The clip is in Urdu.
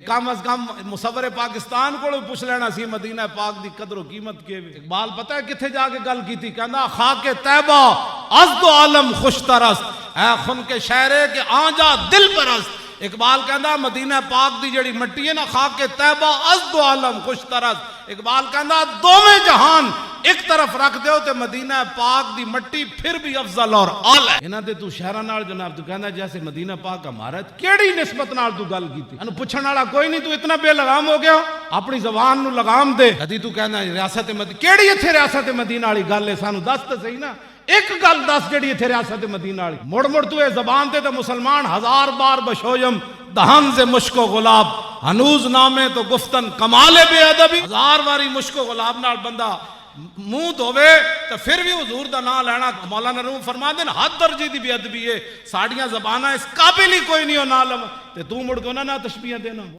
کم از کم مصور پاکستان کو پوچھ لینا سی مدینہ پاک دی قدر و قیمت کے اقبال پتہ ہے کتھے جا کے گل کی تھی کہنا خاک طیبہ از دو عالم خوش ترست اے خن کے شہرے کے آنجا دل پرست اقبال کہندا مدینہ پاک دی جڑی مٹی ہے نا خاک طیبہ از دو عالم خوش ترست اقبال کہندا دوویں جہان ایک طرف رکھ دیو تے مدینہ پاک دی مٹی پھر بھی افضل اور اعلی انہاں تے تو شہراں نال جناب تو کہندا جیسے مدینہ پاک ہمارا کیڑی نسبت نال تو گل کیتی انو پوچھن والا کوئی نہیں تو اتنا بے لگام ہو گیا اپنی زبان نو لگام دے کدی تو کہندا ریاست مدینہ کیڑی ایتھے ریاست مدینہ والی گل ہے سانو دس تے صحیح نا ایک گل دس جڑی ایتھے ریاست مدینہ والی مڑ مڑ تو اے زبان تے مسلمان ہزار بار بشویم دہن سے مشک و غلاب ہنوز نامے تو گفتن کمال بے ادبی ہزار باری مشک و غلاب نال بندہ منہ دھوے تو پھر بھی حضور دا نام لینا مولانا روم فرما دین حد درجے دی بے ادبی ہے ساڑیاں زباناں اس قابل ہی کوئی نہیں ہو نہ لو تے تو مڑ کو نہ تشبیہ دینا